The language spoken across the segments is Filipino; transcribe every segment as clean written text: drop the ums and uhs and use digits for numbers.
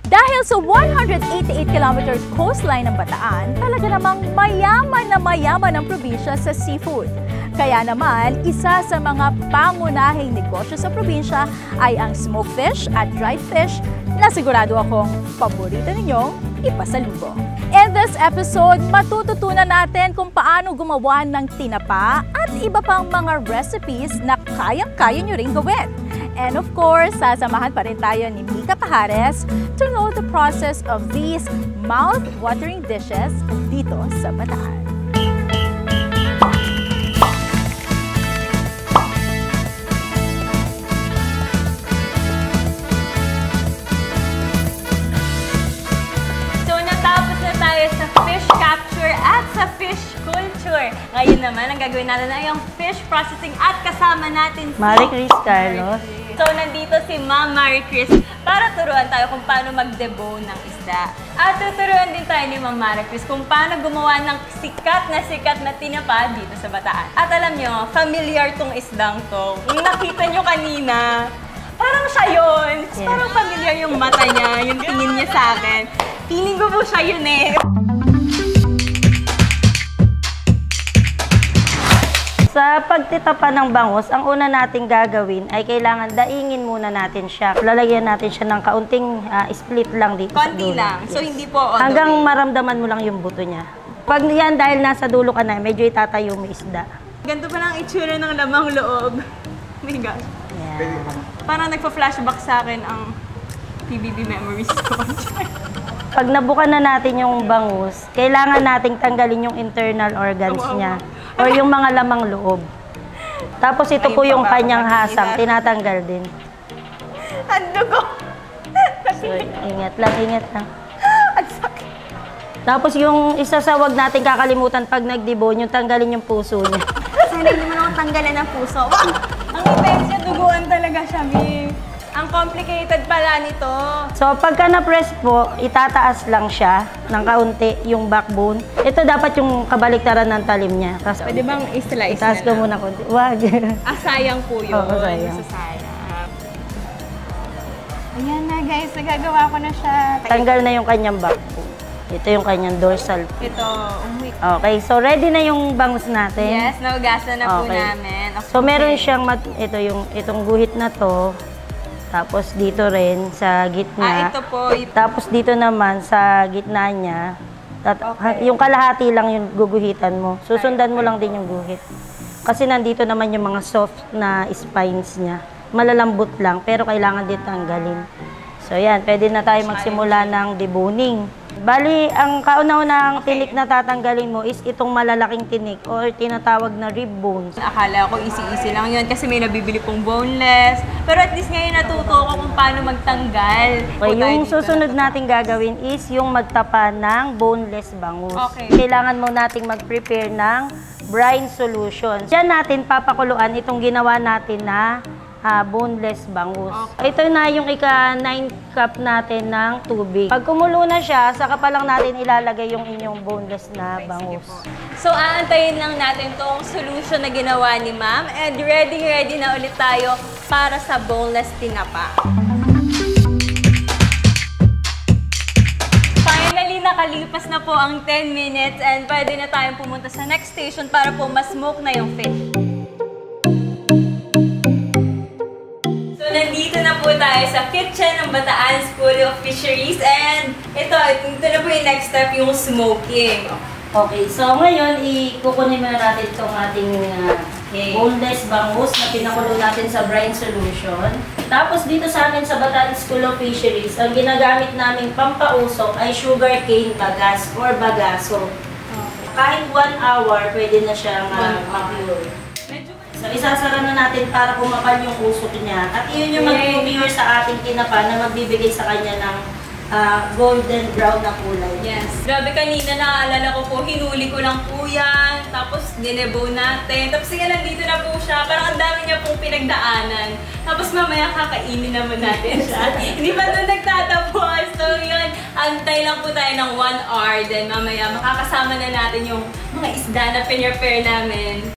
Dahil sa 188-kilometer coastline ng Bataan, talaga namang mayaman ang probinsya sa seafood. Kaya naman, isa sa mga pangunahing negosyo sa probinsya ay ang smoked fish at dried fish na sigurado akong paborito ninyong ipasalubong. In this episode, matututunan natin kung paano gumawa ng tinapa at iba pang mga recipes na kayang-kaya nyo ring gawin. And of course, sasamahan pa rin tayo ni Mika Pajares to know the process of these mouth-watering dishes dito sa Bataan. Sa fish capture at sa fish culture. Ngayon naman, ang gagawin natin ay yung fish processing at kasama natin si Marie Chris Carlos. So, nandito si Ma'am Marie Chris para turuan tayo kung paano mag-debone ng isda. At tuturuan din tayo ni Ma'am Marie Chris kung paano gumawa ng sikat na tinapa dito sa Bataan. At alam nyo, familiar tong isdang to. Yung nakita nyo kanina, parang siya yun. Yes. Parang familiar yung mata niya, yung tingin niya sa akin. Feeling ko po siya yun eh. Sa pagtitapa ng bangus, ang una nating gagawin ay kailangan daingin muna natin siya. Lalagyan natin siya ng kaunting split lang dito sa dulo. Konti lang. Yes. So hindi po all hanggang maramdaman mo lang yung buto niya. Pag yan, dahil nasa dulo ka na, medyo itatayo mo isda. Ganito pa lang itsura ng lamang loob. Oh my gosh. Yeah. Parang nagpa-flashback sa akin ang PBB memories ko. Pag nabuka na natin yung bangus, kailangan nating tanggalin yung internal organs niya or yung mga lamang loob. Tapos ito po yung kanyang hasang, tinatanggal din. Ang dugo! So, ingat lang. Ang sakit. Tapos yung isa sa wag natin kakalimutan pag nag-debone, yung tanggalin yung puso niya. Sana hindi mo naman tanggalan ng puso. Wow! Ang epensya, duguan talaga siya, Mi. Ang complicated pala nito. So, pagka na-press po, itataas lang siya ng kaunti yung backbone. Ito dapat yung kabaliktaran ng talim niya. Tas, pwede bang i-slice itaas ko muna konti. Wag. Sayang po yun. Oo, sayang. Ayan na guys, nagagawa ko na siya. Tanggal na yung kanyang backbone. Ito yung kanyang dorsal. Ito, okay, so ready na yung bangus natin. Yes, naugasan na po namin. Okay. So, meron siyang, itong guhit na to. Tapos dito rin sa gitna. Ito po. Tapos dito naman sa gitna niya, yung kalahati lang yung guguhitan mo. Susundan mo lang din yung guhit. Kasi nandito naman yung mga soft na spines niya. Malalambot lang, pero kailangan din tanggalin. So yan, pwede na tayo magsimula ng deboning. Bali, ang kauna-unang tinik na tatanggalin mo is itong malalaking tinik or tinatawag na rib bones. Akala ko easy-easy lang yun kasi may nabibili pong boneless. Pero at least ngayon natuto ko kung paano magtanggal. Okay, yung susunod natin gagawin is yung magtapa ng boneless bangus. Okay. Kailangan mo nating mag-prepare ng brine solution. Diyan natin papakuluan itong ginawa natin na boneless bangus. Okay. Ito na yung ika-9 cup natin ng tubig. Pag kumulo na siya, saka pa lang natin ilalagay yung inyong boneless na bangus. So, aantayin lang natin tong solution na ginawa ni Ma'am. And ready na ulit tayo para sa boneless tinapa. Finally, nakalipas na po ang 10 minutes and pwede na tayong pumunta sa next station para po mas-smoke na yung fish. Nandito na po tayo sa kitchen ng Bataan School of Fisheries and ito na po yung next step, yung smoking. Okay, so ngayon, kukunin muna natin itong ating boneless bangus na pinakulo natin sa brine solution. Tapos dito sa amin sa Bataan School of Fisheries, ang ginagamit naming pampausok ay sugarcane bagas or bagaso. Kahit 1 hour, pwede na siyang ma-pure. So, isasara na natin para kumapal yung usok niya. At iyon yung mag-pure sa ating tinapa na magbibigay sa kanya ng golden brown na kulay. Yes. Grabe, kanina naaalala ko po, hinuli ko lang po yan. Tapos, dinebone natin. Tapos, sige, nandito na po siya. Parang ang dami niya pong pinagdaanan. Tapos, mamaya kakainin naman natin siya. Hindi pa doon nagtatapos. So, yun, antay lang po tayo ng 1 hour. Then, mamaya makakasama na natin yung mga isda na pinrepare namin.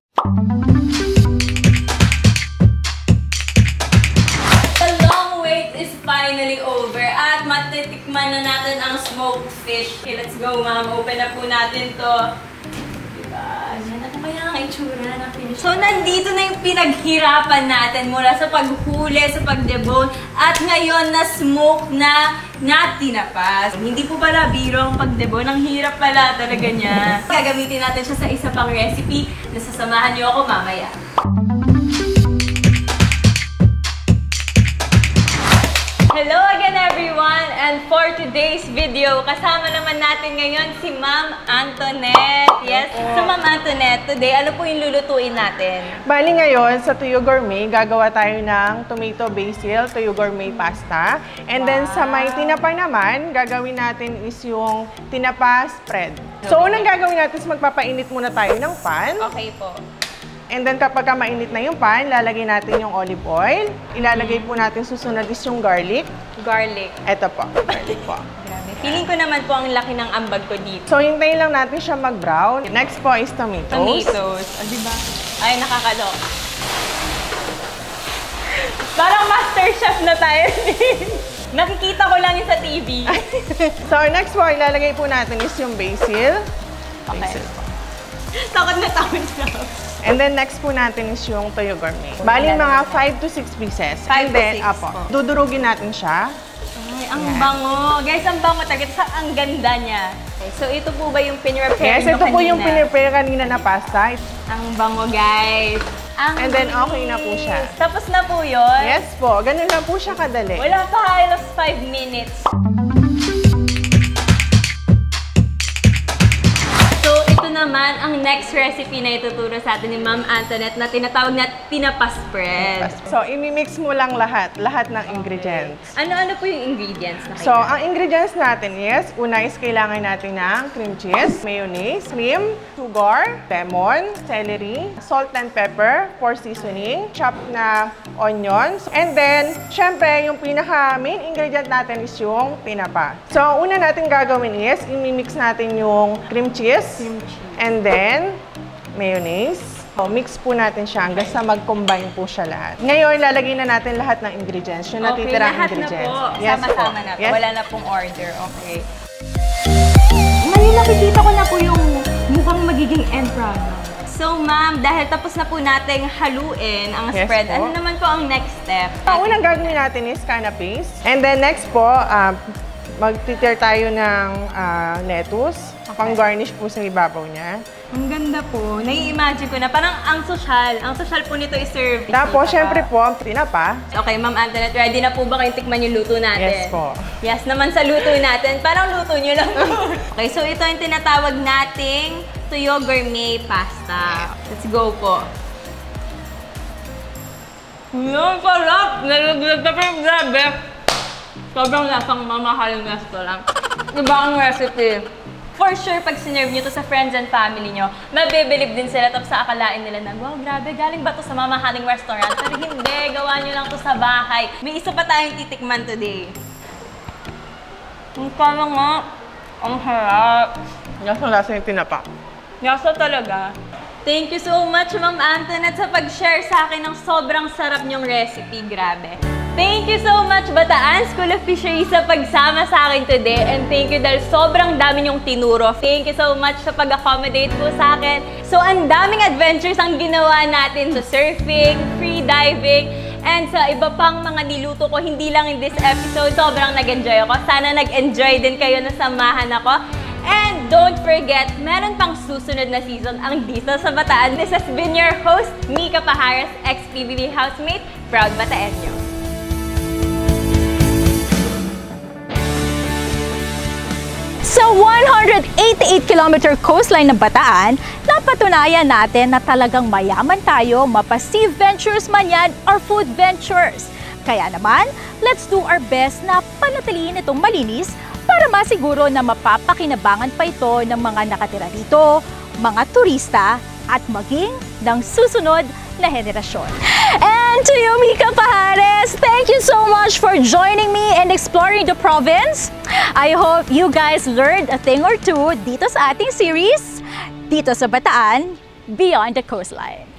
finally over at matitikman Tikman na natin ang smoked fish. Okay, let's go, ma'am. Open na po natin to. Diba? Yan na kaya ang itsura ng finish. So, nandito na yung pinaghirapan natin mula sa paghuli, sa pag-debone, at ngayon na smoke na tinapas. Hindi po pala biro ang pag-debone. Ang hirap pala talaga niya. Gagamitin natin siya sa isa pang recipe na sasamahan niyo ako mamaya. Hello again everyone! And for today's video, kasama naman natin ngayon si Ma'am Antoinette. Yes, so Ma'am Antoinette, today ano po yung lulutuin natin? Bali ngayon, sa Tuyo Gourmet, gagawa tayo ng tomato basil, Tuyo Gourmet pasta. And then sa may tinapa naman, gagawin natin is yung tinapa spread. So unang gagawin natin is magpapainit muna tayo ng pan. Okay po. And then kapag mainit na yung pan, lalagay natin yung olive oil. Ilalagay po natin susunod is yung garlic. Garlic. Ito po, garlic po. Grabe. Feeling ko naman po ang laki ng ambag ko dito. So hintayin lang natin siya mag-brown. Next po is tomatoes. Tomatoes. O, diba? Ay, nakakalok. Parang master chef na tayo. Nakikita ko lang yun sa TV. So next po, ilalagay po natin is yung basil. Okay. Basil po. Takot na takot na. And then next po natin is yung Tuyo Gourmet. Bali mga 5 to 6 pieces. 5 And to then, 6 apo, po. dudurugin natin siya. Ay, ang bango. Guys, ang bango talaga. Ang ganda niya. Okay, so ito po ba yung pinrepare Yes, nyo ito po yung kanina? pinrepare kanina na pasta. Ang bango, guys. And then okay na po siya. Tapos na po yun? Yes po, ganun lang po siya kadali. Wala pa halos 5 minutes. Naman ang next recipe na ituturo sa atin ni Ma'am Antoinette na tinatawag na tinapa spread. So, imimix mo lang lahat ng ingredients. Ano po yung ingredients na So, ang ingredients natin is, una is kailangan natin ng cream cheese, mayonnaise, cream, sugar, lemon, celery, salt and pepper for seasoning, chopped na onions, and then, syempre, yung pinaka main ingredient natin is yung tinapa. So, una natin gagawin is, imimix natin yung cream cheese. And then, mayonnaise. So, mix po natin siya hanggang sa mag-combine po siya lahat. Ngayon, lalagay na natin lahat ng ingredients. Yung natitirang ingredients. Lahat na po. Yes, sama-sama na po. Yes. Wala na pong order. Okay. Ngayon, nakikita ko na po yung mukhang magiging end product. So, ma'am, dahil tapos na po nating haluin ang Yes spread, po. ano naman po ang next step? Ang unang gagawin natin is canapes. And then next po, mag-titire tayo ng lettuce. Pang-garnish po sa ibabaw niya. Ang ganda po. Nai-imagine ko na parang ang social po nito i-serve. Tapos, syempre po, tinapa. Okay, Ma'am Antoinette, ready na po ba kayong tikman yung luto natin? Yes po. Yes naman sa luto natin. Parang luto nyo lang. Okay, so ito yung tinatawag nating Tuyo Gourmet pasta. Let's go po. Yung sarap! Nalaglag na pero grabe. Sobrang lasang mamahaling restaurant. Iba ang recipe. For sure, pag sinerve nyo to sa friends and family nyo, mabibilib din sila tapos sa akalain nila na, wow, grabe, galing ba to sa mamahaling restaurant? Pero hindi, gawa nyo lang to sa bahay. May isa pa tayong titikman today. Ang kala nga, ang harap. Lasa yung tinapa. Yasa talaga. Thank you so much, Ma'am Antoinette, sa pag-share sa akin ng sobrang sarap nyong recipe. Grabe. Thank you so much, Bataan School of Fisheries, sa pagsama sa akin today. And thank you dahil sobrang dami nyong tinuro. Thank you so much sa pag-accommodate po sa akin. So, ang daming adventures ang ginawa natin sa surfing, free diving, and sa iba pang mga niluto ko, hindi lang in this episode. Sobrang nag-enjoy ako. Sana nag-enjoy din kayo na samahan ako. And don't forget, meron pang susunod na season ang Dito sa Bataan. This has been your host, Mika Paharas, ex-PBB housemate, proud Bataenyo. Sa 188-kilometer coastline ng Bataan, napatunayan natin na talagang mayaman tayo, mapa-sea ventures man yan or food ventures. Kaya naman, let's do our best na panatiliin itong malinis para masiguro na mapapakinabangan pa ito ng mga nakatira dito, mga turista at maging ng susunod na henerasyon. And to you, Mika Pahares, thank you so much for joining me and exploring the province. I hope you guys learned a thing or two dito sa ating series, Dito sa Bataan, Beyond the Coastline.